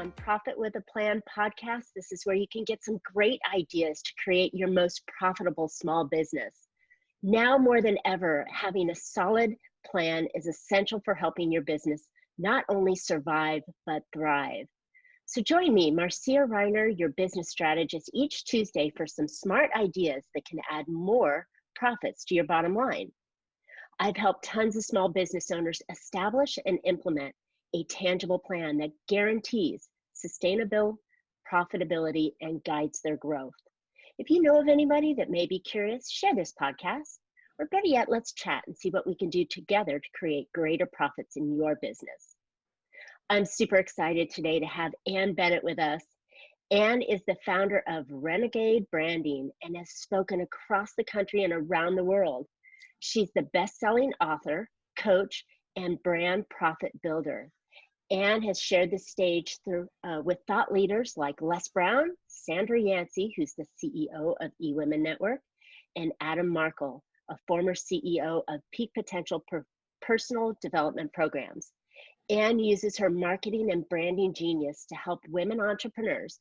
on Profit with a Plan podcast. This is where you can get some great ideas to create your most profitable small business. Now more than ever, having a solid plan is essential for helping your business not only survive, but thrive. So join me, Marcia Reiner, your business strategist, each Tuesday for some smart ideas that can add more profits to your bottom line. I've helped tons of small business owners establish and implement a tangible plan that guarantees sustainable profitability and guides their growth. If you know of anybody that may be curious, share this podcast, or better yet, let's chat and see what we can do together to create greater profits in your business. I'm super excited today to have Ann Bennett with us. Ann is the founder of Renegade Branding and has spoken across the country and around the world. She's the best-selling author, coach, and brand profit builder. Ann has shared the stage with thought leaders like Les Brown, Sandra Yancey, who's the CEO of eWomen Network, and Adam Markle, a former CEO of Peak Potential Personal Development Programs. Ann uses her marketing and branding genius to help women entrepreneurs,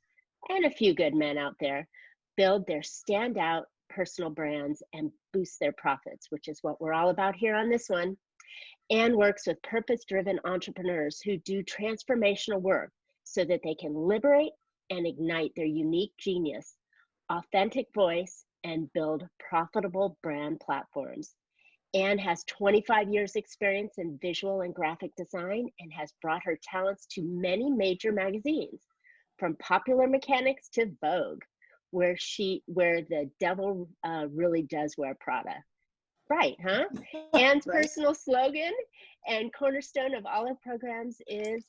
and a few good men out there, build their standout personal brands and boost their profits, which is what we're all about here on this one. Ann works with purpose-driven entrepreneurs who do transformational work so that they can liberate and ignite their unique genius, authentic voice, and build profitable brand platforms. Ann has 25 years experience in visual and graphic design and has brought her talents to many major magazines, from Popular Mechanics to Vogue, where the devil really does wear Prada. Right, huh? Ann's right. Personal slogan and cornerstone of all her programs is,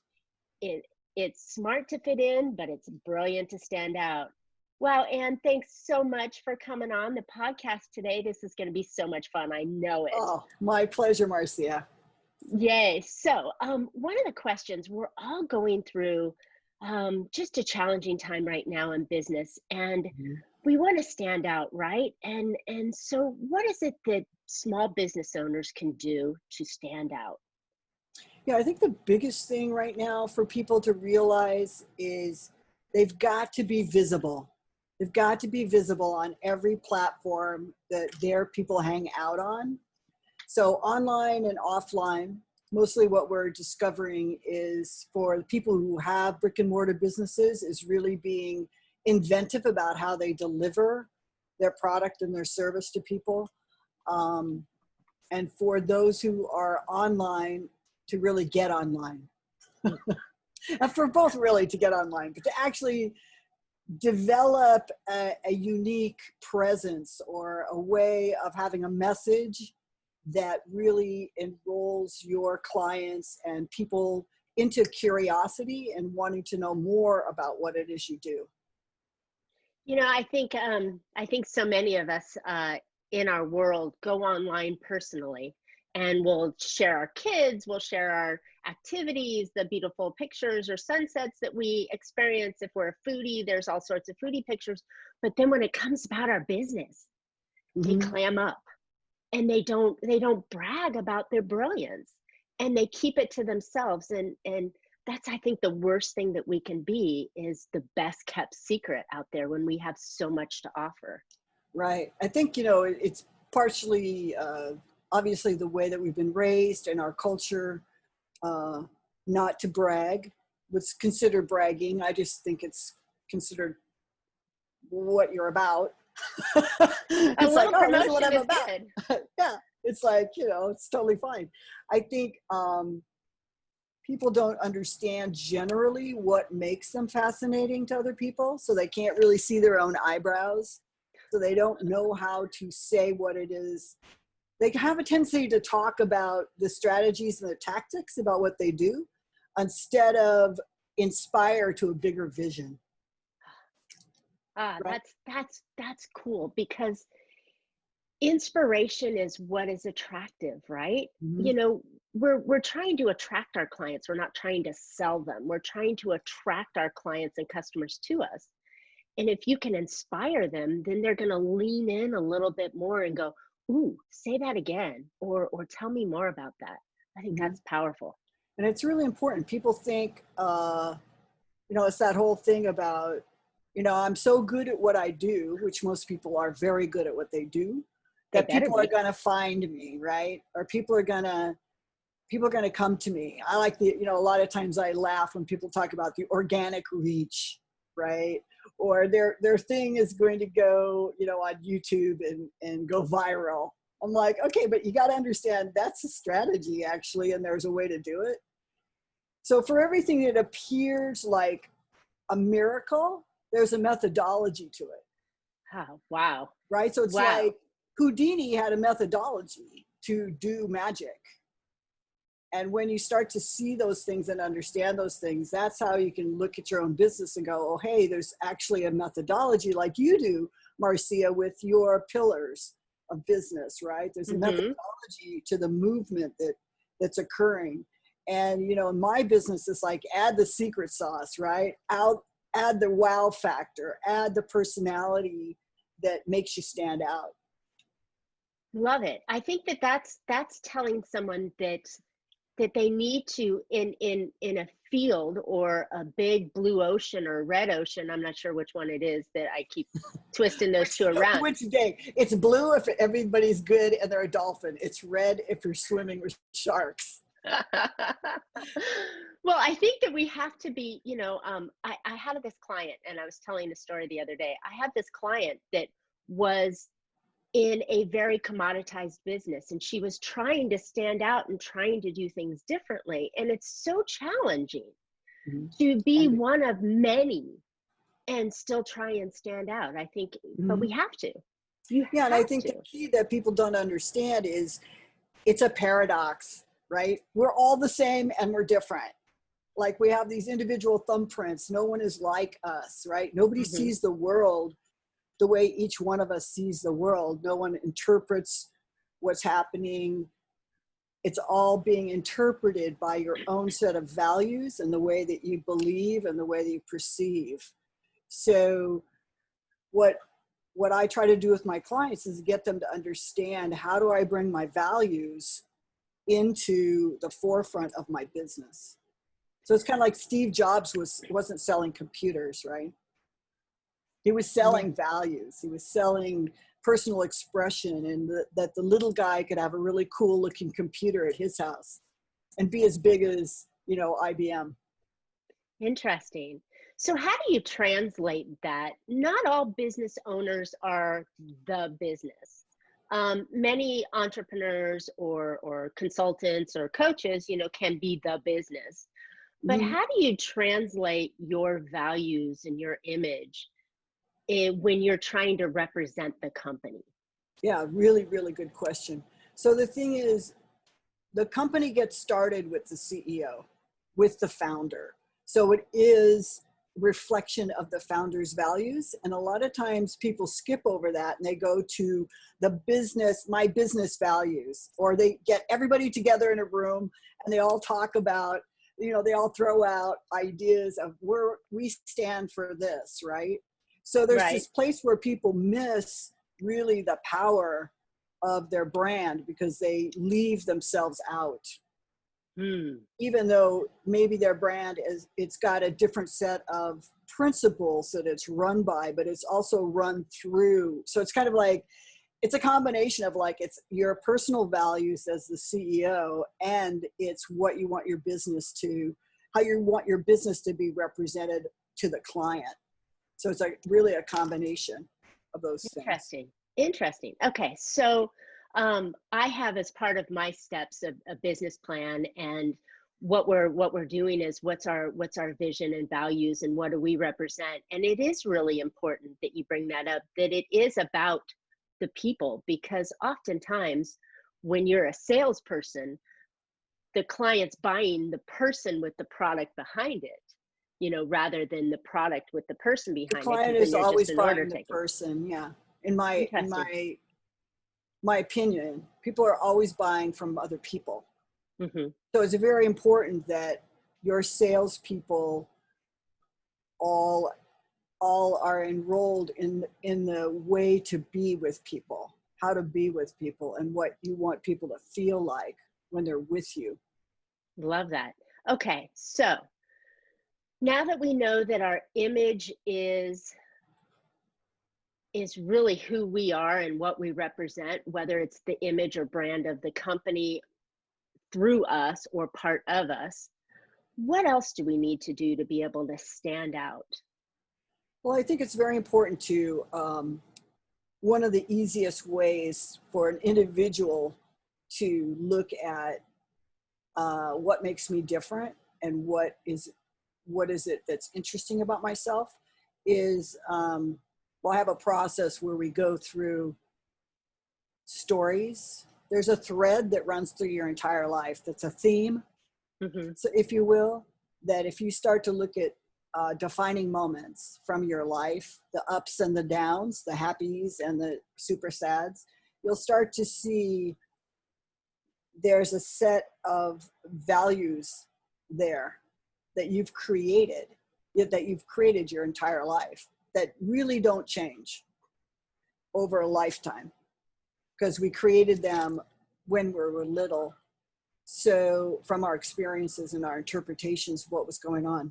it's smart to fit in, but it's brilliant to stand out. Wow, Ann, thanks so much for coming on the podcast today. This is going to be so much fun. I know it. Oh, my pleasure, Marcia. Yay. So one of the questions, we're all going through just a challenging time right now in business, and we want to stand out, right? And so what is it that small business owners can do to stand out? Yeah, I think the biggest thing right now for people to realize is they've got to be visible. They've got to be visible on every platform that their people hang out on. So online and offline, mostly what we're discovering is for the people who have brick and mortar businesses is really being inventive about how they deliver their product and their service to people. And for those who are online, to really get online. And for both really to get online, but to actually develop a unique presence or a way of having a message that really enrolls your clients and people into curiosity and wanting to know more about what it is you do. You know, I think so many of us in our world go online personally, and we'll share our kids, we'll share our activities, the beautiful pictures or sunsets that we experience. If we're a foodie, there's all sorts of foodie pictures. But then when it comes about our business, they clam up, and they don't brag about their brilliance, and they keep it to themselves. And that's, I think, the worst thing that we can be, is the best kept secret out there when we have so much to offer. Right. I think, it's partially, obviously the way that we've been raised in our culture, not to brag. What's considered bragging, I just think it's considered what you're about. It's like, oh, this is what I'm about. Yeah, it's like, it's totally fine. I think people don't understand generally what makes them fascinating to other people, so they can't really see their own eyebrows. So they don't know how to say what it is. They have a tendency to talk about the strategies and the tactics about what they do instead of inspire to a bigger vision. Right? That's cool, because inspiration is what is attractive, right? We're trying to attract our clients. We're not trying to sell them. We're trying to attract our clients and customers to us. And if you can inspire them, then they're going to lean in a little bit more and go, ooh, say that again, or tell me more about that. I think that's powerful. And it's really important. People think It's that whole thing about, I'm so good at what I do, which most people are very good at what they do, They that better people are be. going to find me, right? Or people are going to come to me. I like a lot of times I laugh when people talk about the organic reach, right? Or their thing is going to go, on YouTube and go viral. I'm like, okay, but you got to understand that's a strategy actually, and there's a way to do it. So for everything that appears like a miracle, there's a methodology to it. Oh, wow. Right? So it's Wow. like Houdini had a methodology to do magic. And when you start to see those things and understand those things, that's how you can look at your own business and go, oh, hey, there's actually a methodology like you do, Marcia, with your pillars of business, right? There's a methodology to the movement that's occurring. And, in my business, it's like add the secret sauce, right? Add the wow factor, add the personality that makes you stand out. Love it. I think that's telling someone that they need to in a field or a big blue ocean or red ocean. I'm not sure which one it is that I keep twisting those two around. Which day? It's blue if everybody's good and they're a dolphin. It's red if you're swimming with sharks. Well, I think that we have to be, I had this client, and I was telling a story the other day. I had this client that was in a very commoditized business, and she was trying to stand out and trying to do things differently. And it's so challenging to be one of many and still try and stand out. I think, but we have to. And I think the key that people don't understand is it's a paradox, right? We're all the same and we're different. Like we have these individual thumbprints. No one is like us, right? Nobody sees the world the way each one of us sees the world. No one interprets what's happening. It's all being interpreted by your own set of values and the way that you believe and the way that you perceive. So what I try to do with my clients is get them to understand, how do I bring my values into the forefront of my business? So it's kind of like Steve Jobs wasn't selling computers, right? He was selling values. He was selling personal expression, and that the little guy could have a really cool looking computer at his house and be as big as, IBM. Interesting. So how do you translate that? Not all business owners are the business. Many entrepreneurs or consultants or coaches, can be the business. But how do you translate your values and your image when you're trying to represent the company? Yeah, really, really good question. So the thing is, the company gets started with the CEO, with the founder. So it is reflection of the founder's values. And a lot of times people skip over that and they go to my business values, or they get everybody together in a room and they all talk about, they all throw out ideas of we stand for this, right? So there's this place where people miss really the power of their brand because they leave themselves out. Even though maybe their brand it's got a different set of principles that it's run by, but it's also run through. So it's kind of like, it's a combination of like, it's your personal values as the CEO, and it's what you want your business how you want your business to be represented to the client. So it's like really a combination of those things. Interesting. Okay. So I have, as part of my steps, a business plan, and what we're doing is what's our vision and values, and what do we represent. And it is really important that you bring that up, that it is about the people, because oftentimes when you're a salesperson, the client's buying the person with the product behind it, rather than the product with the person behind it. The client is always buying the person. Yeah. In my opinion, people are always buying from other people. So it's very important that your salespeople all are enrolled in the way to be with people, how to be with people, and what you want people to feel like when they're with you. Love that. Okay. So Now that we know that our image is really who we are and what we represent, whether it's the image or brand of the company through us or part of us, what else do we need to do to be able to stand out? Well, I think it's very important to, one of the easiest ways for an individual to look at what makes me different and what is it that's interesting about myself is, well, I have a process where we go through stories. There's a thread that runs through your entire life that's a theme, so if you will, that if you start to look at defining moments from your life, the ups and the downs, the happies and the super sads, you'll start to see there's a set of values there that you've created your entire life that really don't change over a lifetime because we created them when we were little. So from our experiences and our interpretations of what was going on.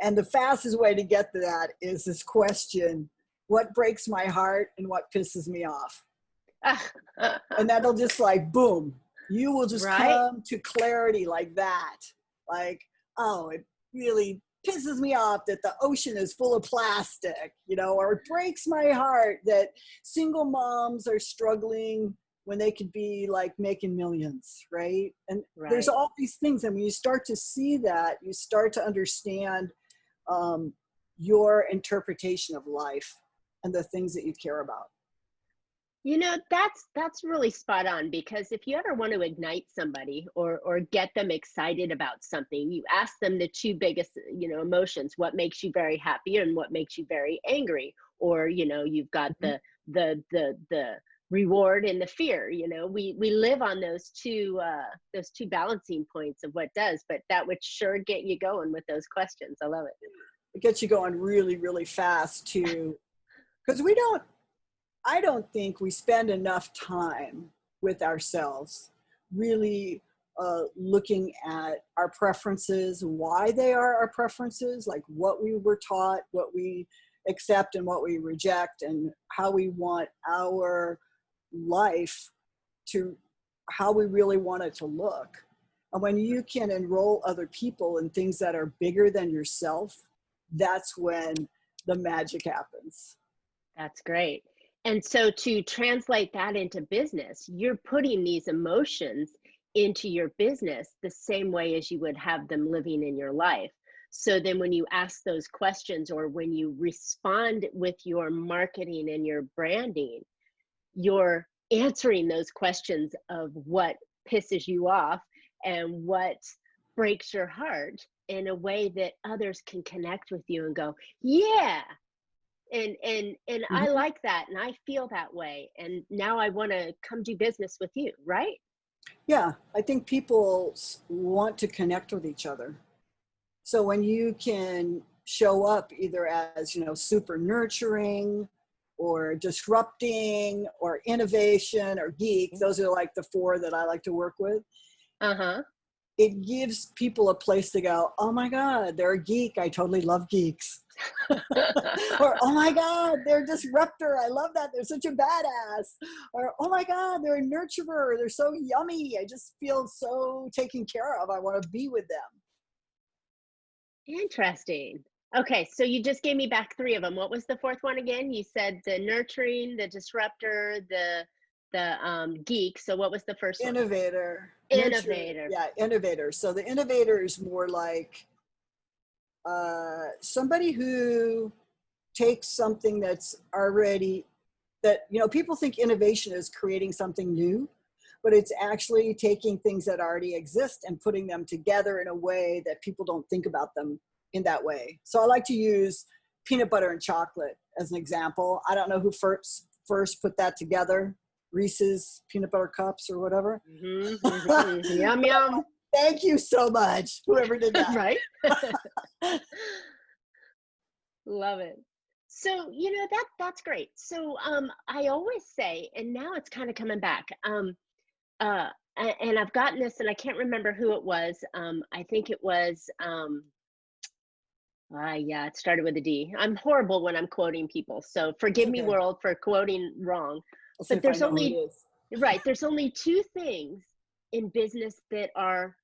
And the fastest way to get to that is this question, what breaks my heart and what pisses me off? And that'll just like, boom, you will just come to clarity like that. Like, oh, it really pisses me off that the ocean is full of plastic, or it breaks my heart that single moms are struggling when they could be like making millions, right? And there's all these things. And when you start to see that, you start to understand your interpretation of life and the things that you care about. That's really spot on, because if you ever want to ignite somebody or get them excited about something, you ask them the two biggest, emotions, what makes you very happy and what makes you very angry, or, you've got the reward and the fear. We live on those two balancing points of what does, but that would sure get you going with those questions. I love it. It gets you going really, really fast too, because I don't think we spend enough time with ourselves really looking at our preferences, why they are our preferences, like what we were taught, what we accept and what we reject, and how we want our life to, how we really want it to look. And when you can enroll other people in things that are bigger than yourself, that's when the magic happens. That's great. And so to translate that into business, you're putting these emotions into your business the same way as you would have them living in your life. So then when you ask those questions, or when you respond with your marketing and your branding, you're answering those questions of what pisses you off and what breaks your heart in a way that others can connect with you and go, yeah. And I like that, and I feel that way, and now I want to come do business with you, right? Yeah, I think people want to connect with each other. So when you can show up either as, super nurturing or disrupting or innovation or geek, those are like the four that I like to work with. It gives people a place to go, oh my God, they're a geek. I totally love geeks. Or, oh my God, they're a disruptor. I love that. They're such a badass. Or, oh my God, they're a nurturer. They're so yummy. I just feel so taken care of. I want to be with them. Interesting. Okay, so you just gave me back three of them. What was the fourth one again? You said the nurturing, the disruptor, the geek. So what was the first one? Innovator. Innovator. Yeah, innovator. So the innovator is more like somebody who takes something that's already, that, people think innovation is creating something new, but it's actually taking things that already exist and putting them together in a way that people don't think about them in that way. So I like to use peanut butter and chocolate as an example. I don't know who first put that together, Reese's peanut butter cups or whatever. Yum, yum. Thank you so much, whoever did that. Right? Love it. So, that's great. So I always say, and now it's kind of coming back, and I've gotten this, and I can't remember who it was. I think it was Yeah, it started with a D. I'm horrible when I'm quoting people, so It's forgive me, okay. world, for quoting wrong. I'll see But if I there's know who it only is. right. There's only two things in business that are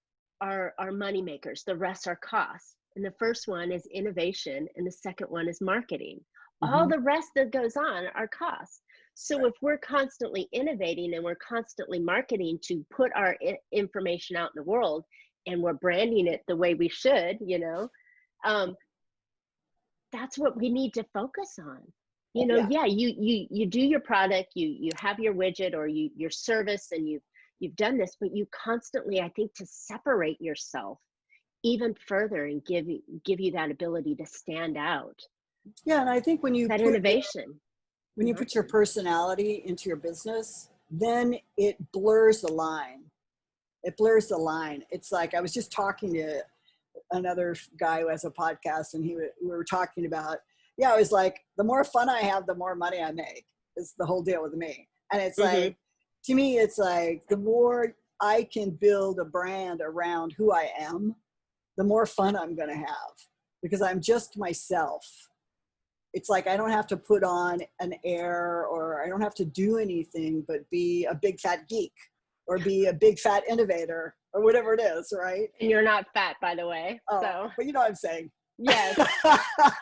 money makers. The rest are costs. And the first one is innovation, and the second one is marketing. All Hmm. the rest that goes on are costs. So Right. if we're constantly innovating and we're constantly marketing to put our information out in the world, and we're branding it the way we should, um, that's what we need to focus on. Yeah. Yeah, you do your product, you have your widget or your service, and you've done this, but you constantly, I think, to separate yourself even further and give you that ability to stand out, Yeah. And I think that innovation when and you put your marketing. personality into your business, then it blurs the line. It blurs the line. It's like I was just talking to another guy who has a podcast, and we were talking about, yeah, I was like, the more fun I have, the more money I make. Is the whole deal with me. And it's Hmm. like, to me, it's like the more I can build a brand around who I am, the more fun I'm going to have, because I'm just myself. It's like I don't have to put on an air, or I don't have to do anything but be a big fat geek or be a big fat innovator or whatever it is, right? And you're not fat, by the way, Oh, so but you know what I'm saying. yes.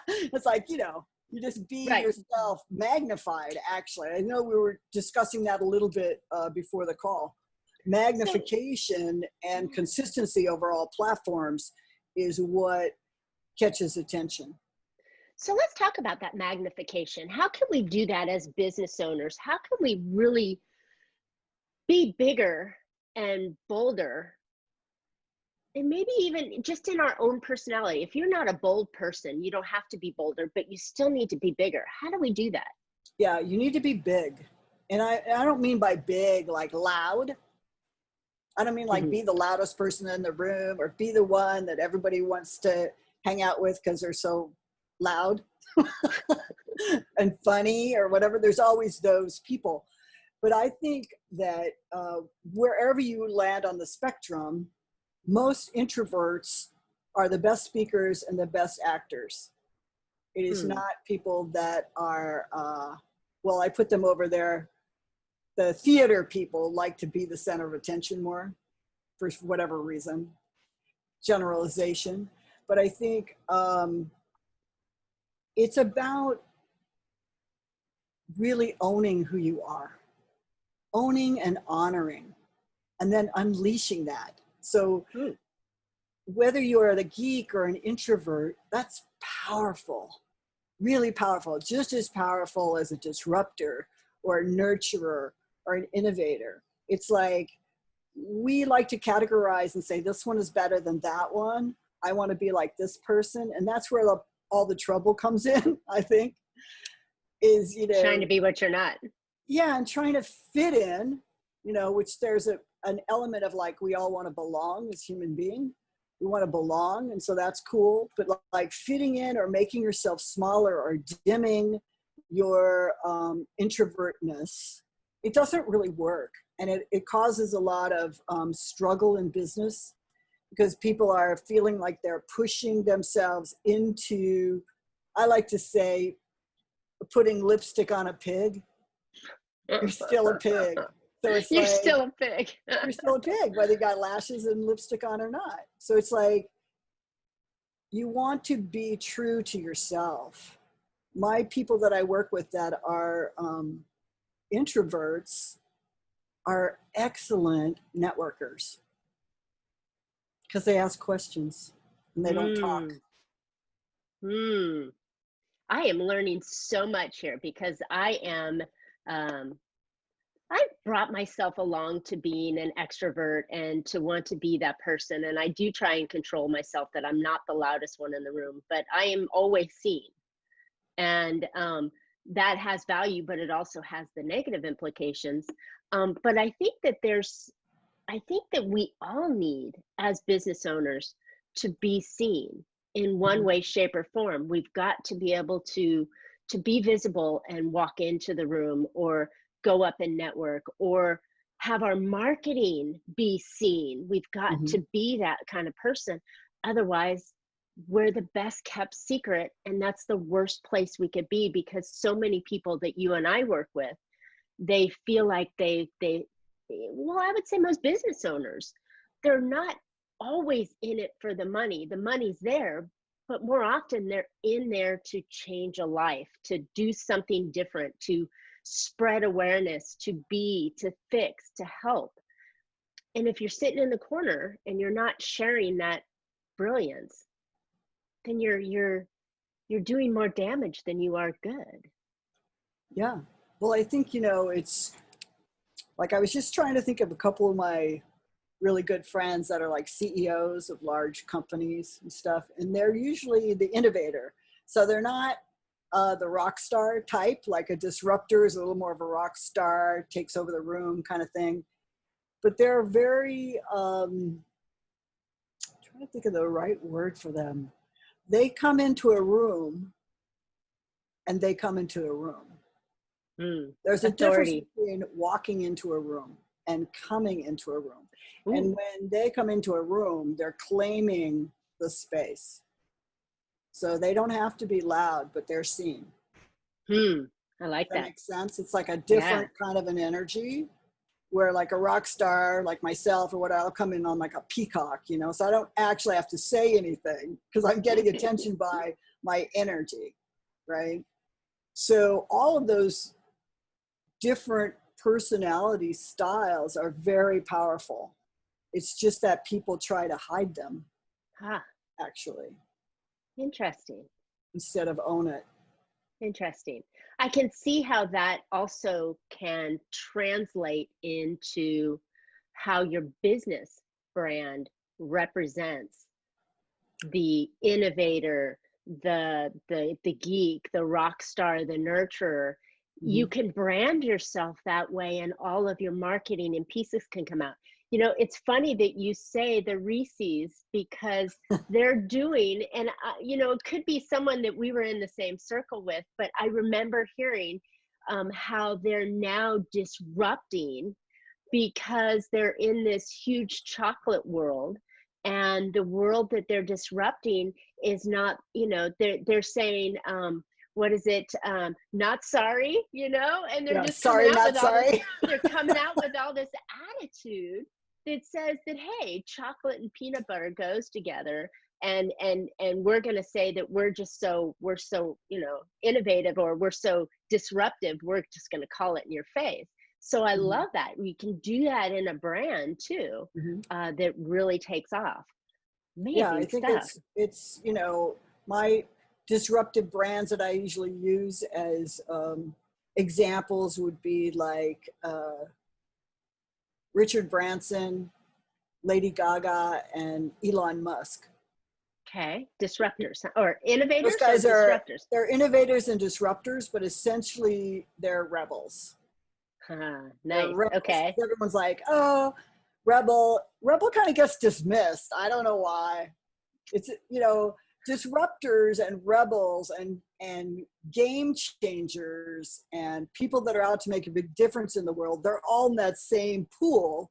It's like, you just be Right. yourself magnified, actually. I know we were discussing that a little bit before the call. So Magnification and consistency over all platforms is what catches attention. so let's talk about that magnification. How can we do that as business owners? How can we really be bigger and bolder, and maybe even just in our own personality? If you're not a bold person, you don't have to be bolder, but you still need to be bigger. How do we do that? Yeah, you need to be big. And I don't mean by big like loud. I don't mean like Hmm. be the loudest person in the room or be the one that everybody wants to hang out with because they're so loud and funny or whatever. There's always those people. But I think that wherever you land on the spectrum, most introverts are the best speakers and the best actors. It is Hmm. not people that are, well, I put them over there. The theater people like to be the center of attention more for whatever reason, generalization. But I think it's about really owning who you are, owning and honoring, and then unleashing that. So Hmm. whether you're the geek or an introvert, that's powerful, really powerful, just as powerful as a disruptor or a nurturer or an innovator. It's like we like to categorize and say, this one is better than that one. I want to be like this person. And that's where all the trouble comes in, I think, is, Trying to be what you're not. yeah, and trying to fit in, which there's an element of like, we all want to belong as human beings. We want to belong. And so that's cool. But like fitting in or making yourself smaller or dimming your introvertness, it doesn't really work. And it causes a lot of struggle in business because people are feeling like they're pushing themselves into, I like to say, putting lipstick on a pig. You're still a pig. So it's You're like, still a pig. you're still a pig, whether you got lashes and lipstick on or not. So it's like, you want to be true to yourself. My people that I work with that are introverts are excellent networkers because they ask questions and they don't talk. Mm. Mm. I am learning so much here because um, I brought myself along to being an extrovert and to want to be that person. And I do try and control myself that I'm not the loudest one in the room, but I am always seen. And that has value, but it also has the negative implications. But I think that we all need, as business owners, to be seen in one Mhm. way, shape, or form. We've got to be able to be visible and walk into the room, or go up and network, or have our marketing be seen. We've got Mhm. to be that kind of person. Otherwise, we're the best kept secret, and that's the worst place we could be, because so many people that you and I work with, they feel like well, I would say most business owners, they're not always in it for the money. The money's there, but more often they're in there to change a life, to do something different, to spread awareness, to fix, to help. And if you're sitting in the corner and you're not sharing that brilliance, then you're doing more damage than you are good. Yeah. Well, I think, it's like, I was just trying to think of a couple of my really good friends that are like CEOs of large companies and stuff, and they're usually the innovator. So they're not the rock star type, like a disruptor is a little more of a rock star, takes over the room kind of thing. But they're very, trying to think of the right word for them. They come into a room and they come into a room. There's a difference between walking into a room and coming into a room. And when they come into a room, they're claiming the space. So they don't have to be loud, but they're seen. I like that. That makes sense. It's like a different kind of an energy, where like a rock star like myself or what, I'll come in on like a peacock, so I don't actually have to say anything because I'm getting attention by my energy, right? So all of those different personality styles are very powerful. It's just that people try to hide them, actually. Interesting. Instead of own it. Interesting. I can see how that also can translate into how your business brand represents the innovator, the geek, the rock star, the nurturer. You can brand yourself that way, and all of your marketing and pieces can come out. It's funny that you say the Reese's, because they're doing, and it could be someone that we were in the same circle with, but I remember hearing how they're now disrupting, because they're in this huge chocolate world, and the world that they're disrupting is not, they're saying, what is it? Not sorry, and they're just sorry, coming out not with sorry. all this, they're coming out with all this attitude that says that, hey, chocolate and peanut butter goes together, and we're going to say that we're so innovative, or we're so disruptive, we're just going to call it in your face. So I love that we can do that in a brand too, that really takes off. Amazing I think stuff. it's my disruptive brands that I usually use as examples would be like Richard Branson, Lady Gaga, and Elon Musk. Okay, disruptors or innovators. Those guys disruptors. They're innovators and disruptors, but essentially they're rebels. Nice. Rebels. Okay. Everyone's like, oh, rebel kind of gets dismissed. I don't know why. It's, disruptors and rebels and game changers and people that are out to make a big difference in the world, they're all in that same pool.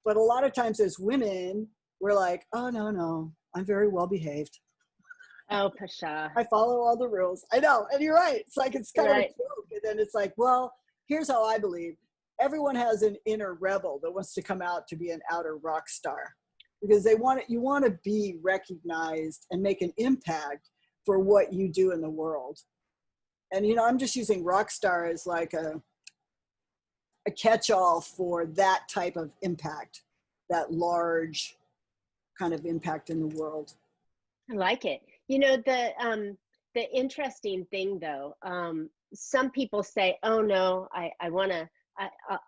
But a lot of times as women, we're like, oh, no, I'm very well behaved. Oh, Pasha. I follow all the rules. I know. And you're right. It's like, it's kind of a joke. And then it's like, well, here's how I believe. Everyone has an inner rebel that wants to come out to be an outer rock star, because you want to be recognized and make an impact for what you do in the world. And, I'm just using rock star as like a catch-all for that type of impact, that large kind of impact in the world. I like it. The interesting thing though, some people say, oh no,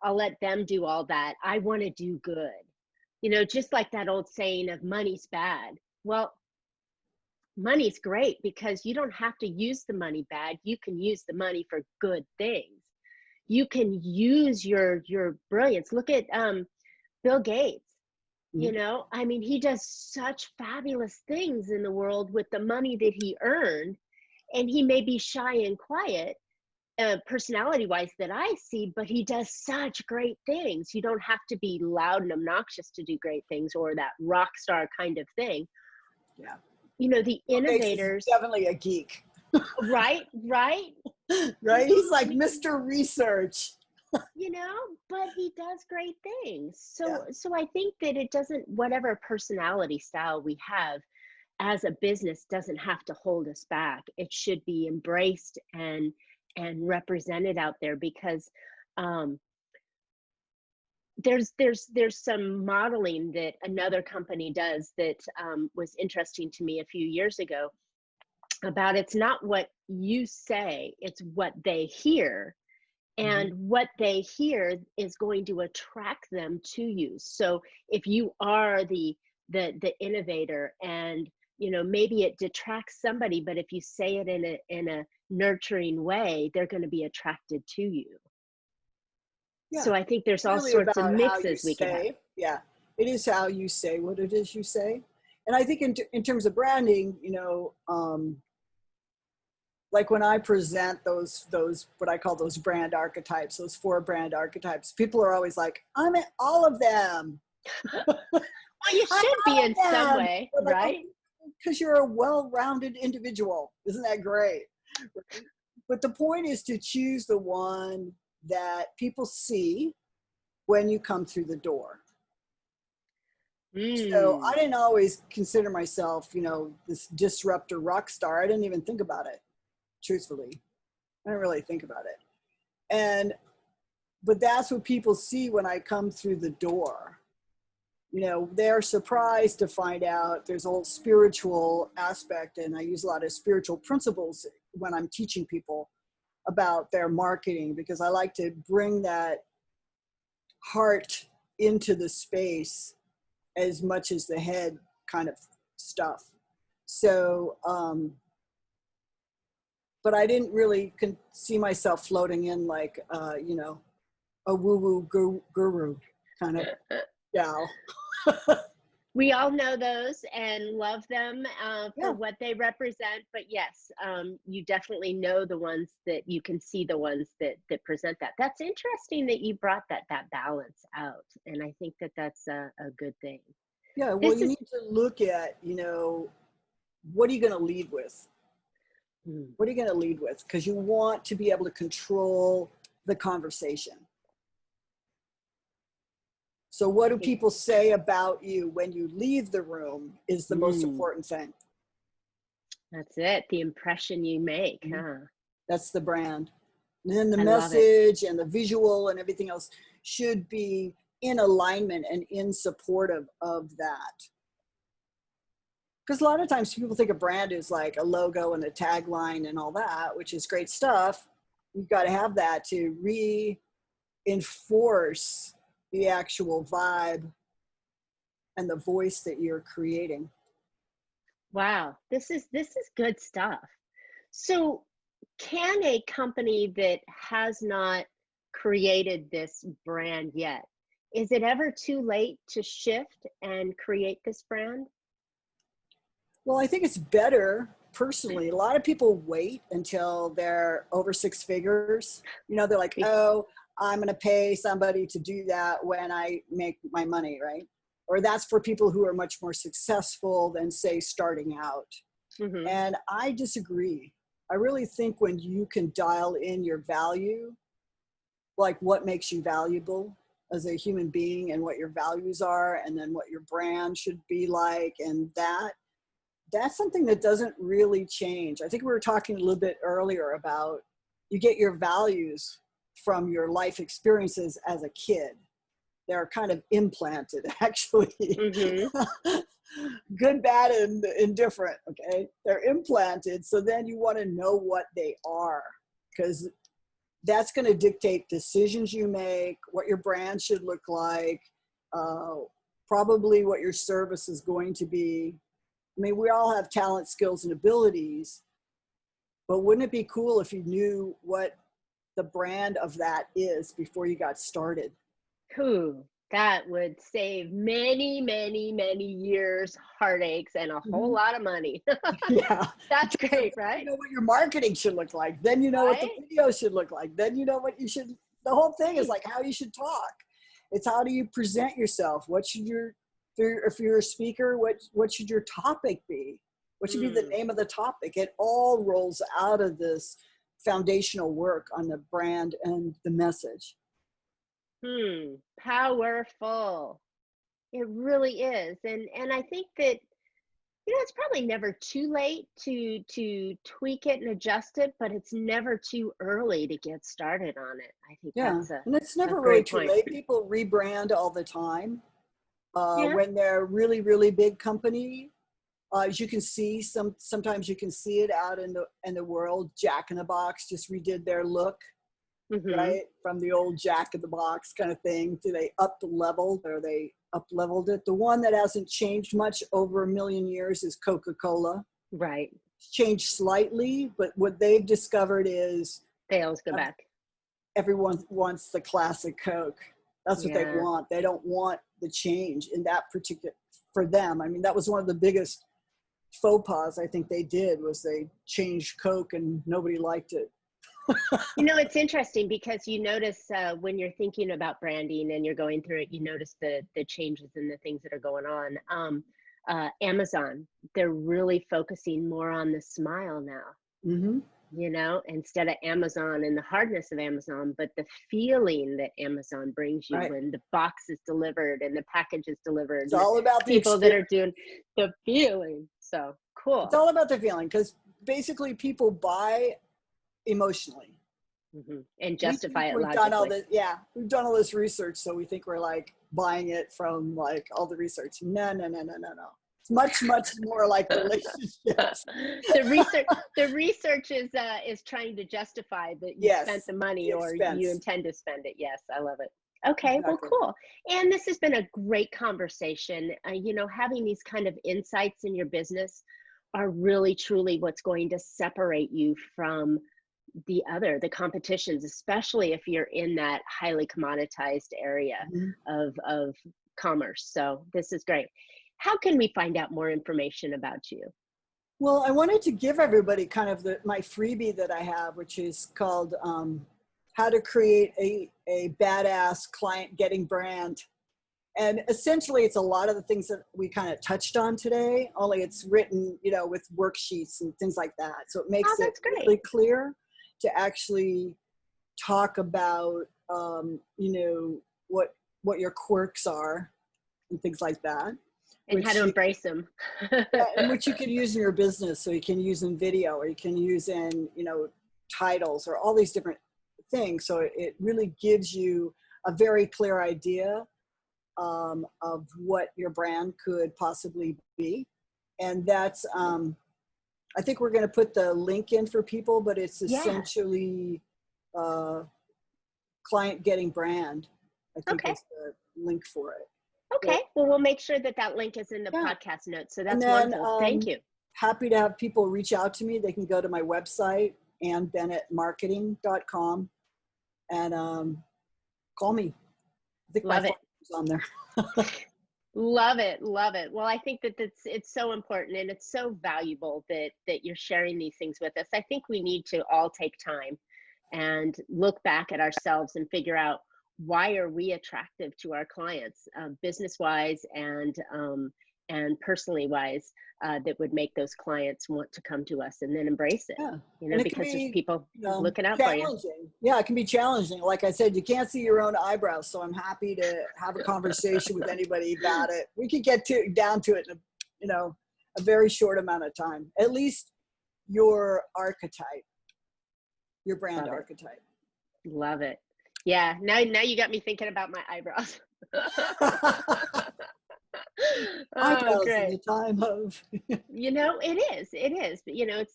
I'll let them do all that. I want to do good. Just like that old saying of money's bad. Well, money's great, because you don't have to use the money bad. You can use the money for good things. You can use your brilliance. Look at Bill Gates. He does such fabulous things in the world with the money that he earned, and he may be shy and quiet, personality wise, that I see, but he does such great things. You don't have to be loud and obnoxious to do great things, or that rock star kind of thing. Yeah. the Gates is innovators, definitely a geek. right, right. Right? He's like Mr. Research. But he does great things. Yeah. So I think that it doesn't, whatever personality style we have as a business doesn't have to hold us back. It should be embraced and represented out there, because um, there's some modeling that another company does that was interesting to me a few years ago, about it's not what you say, it's what they hear. And what they hear is going to attract them to you. So if you are the innovator, and maybe it detracts somebody, but if you say it in a nurturing way, they're going to be attracted to you. Yeah. So I think there's all Really sorts of about how you mixes we can have. say. Yeah. It is how you say what it is you say. And I think in terms of branding, like when I present those what I call those brand archetypes, those 4 brand archetypes, people are always like, I'm in all of them. Well, you should be in some way, like, right? Because you're a well-rounded individual. Isn't that great? But the point is to choose the one that people see when you come through the door. So I didn't always consider myself, this disruptor rock star. I didn't even think about it, truthfully. I didn't really think about it. But that's what people see when I come through the door. They're surprised to find out there's a whole spiritual aspect, and I use a lot of spiritual principles when I'm teaching people about their marketing, because I like to bring that heart into the space as much as the head kind of stuff. So, but I didn't really see myself floating in like, a woo-woo guru kind of gal. We all know those and love them for Yeah. what they represent. But yes, you definitely know the ones that you can see, the ones that present that. That's interesting that you brought that balance out. And I think that that's a good thing. Yeah, well, you need to look at, what are you going to lead with? What are you going to lead with? Because you want to be able to control the conversation. So what do people say about you when you leave the room is the most important thing. That's it. The impression you make, huh? That's the brand. And then the message and the visual and everything else should be in alignment and in supportive of that. Because a lot of times people think a brand is like a logo and a tagline and all that, which is great stuff. You've got to have that to reinforce the actual vibe and the voice that you're creating. Wow, this is good stuff. So can a company that has not created this brand yet, is it ever too late to shift and create this brand? Well, I think it's better personally. A lot of people wait until they're over 6 figures. They're like, oh, I'm going to pay somebody to do that when I make my money, right? Or that's for people who are much more successful than, say, starting out. And I disagree. I really think when you can dial in your value, like what makes you valuable as a human being and what your values are, and then what your brand should be like, and that's something that doesn't really change. I think we were talking a little bit earlier about you get your values from your life experiences as a kid. They're kind of implanted, actually. Good, bad, and indifferent, okay? They're implanted, so then you want to know what they are, because that's going to dictate decisions you make, what your brand should look like, probably what your service is going to be. I mean, we all have talent, skills, and abilities, but wouldn't it be cool if you knew what the brand of that is before you got started? That would save many, many, many years, heartaches, and a whole lot of money. Yeah. That's great, right? You know what your marketing should look like. Then you know what the video should look like. Then you know what you should, the whole thing is like how you should talk. It's how do you present yourself? What should your, if you're a speaker, what should your topic be? What should be the name of the topic? It all rolls out of this foundational work on the brand and the message. Powerful. It really is. And I think that, it's probably never too late to tweak it and adjust it, but it's never too early to get started on it. I think that's and it's never a really great too point. late. People rebrand all the time. Yeah. When they're really, really big company, as you can see, sometimes you can see it out in the world. Jack in the Box just redid their look, right? From the old Jack in the Box kind of thing. Do they up-leveled or they up-leveled it? The one that hasn't changed much over 1,000,000 years is Coca-Cola. Right. It's changed slightly, but what they've discovered is They always go back. everyone wants the classic Coke. That's what they want. They don't want the change in that particular, for them. I mean, that was one of the biggest faux pas I think they did, was they changed Coke and nobody liked it. It's interesting because you notice when you're thinking about branding and you're going through it, you notice the changes and the things that are going on. Amazon, they're really focusing more on the smile now. Instead of Amazon and the hardness of Amazon, but the feeling that Amazon brings you when the box is delivered and the package is delivered. It's all about the people that are doing the feeling. So cool. It's all about the feeling, because basically people buy emotionally and justify it we've logically. done all this, we've done all this research, so we think we're like buying it from like all the research. No. It's much more like relationships. The research is trying to justify that you spent the money or you intend to spend it. Yes, I love it. Okay, exactly. Well, cool. And this has been a great conversation. Having these kind of insights in your business are really truly what's going to separate you from the competitions, especially if you're in that highly commoditized area of commerce. So this is great. How can we find out more information about you? Well, I wanted to give everybody kind of my freebie that I have, which is called How to Create a Badass Client Getting Brand. And essentially, it's a lot of the things that we kind of touched on today, only it's written, with worksheets and things like that. So it makes it really clear to actually talk about, what your quirks are and things like that. And how to embrace them. And which you can use in your business. So you can use in video, or you can use in, titles, or all these different things. So it really gives you a very clear idea of what your brand could possibly be. And that's, I think we're going to put the link in for people, but it's essentially Client Getting Brand, I think is the link for it. Okay, well, we'll make sure that link is in the podcast notes. So that's wonderful. Thank you. Happy to have people reach out to me. They can go to my website, annbennettmarketing.com, and call me. I think my phone is on there. Love it. Well, I think that it's so important, and it's so valuable that you're sharing these things with us. I think we need to all take time and look back at ourselves and figure out, why are we attractive to our clients, business-wise and personally wise, that would make those clients want to come to us and then embrace it. Because there's people looking out for you. Yeah, it can be challenging. Like I said, you can't see your own eyebrows, so I'm happy to have a conversation with anybody about it. We could get down to it in a very short amount of time. At least your archetype, your brand archetype. Love it. Yeah, now you got me thinking about my eyebrows. Eyebrows in the time of. It is,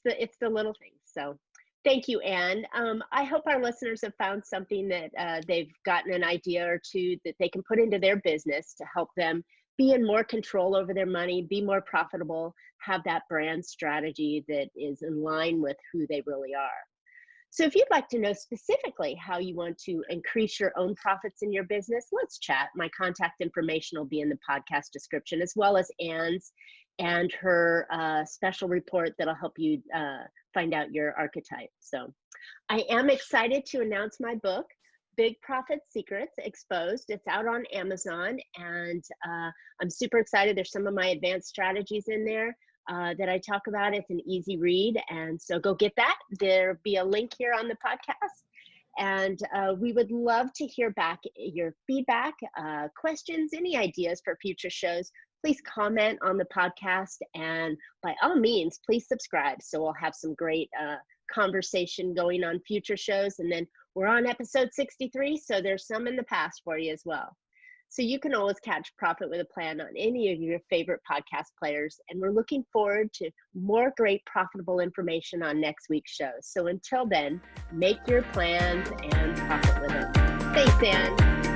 but it's the little things. So thank you, Ann. I hope our listeners have found something that they've gotten an idea or two that they can put into their business to help them be in more control over their money, be more profitable, have that brand strategy that is in line with who they really are. So if you'd like to know specifically how you want to increase your own profits in your business, let's chat. My contact information will be in the podcast description, as well as Ann's and her special report that'll help you find out your archetype. So I am excited to announce my book, Big Profit Secrets Exposed. It's out on Amazon, and I'm super excited. There's some of my advanced strategies in there. that I talk about. It's an easy read, and so go get that. There'll be a link here on the podcast. And we would love to hear back your feedback, questions, any ideas for future shows. Please comment on the podcast, and by all means, please subscribe. So we'll have some great conversation going on future shows. And then we're on episode 63, so there's some in the past for you as well. So you can always catch Profit with a Plan on any of your favorite podcast players. And we're looking forward to more great profitable information on next week's show. So until then, make your plans and profit with them. Thanks, Ann.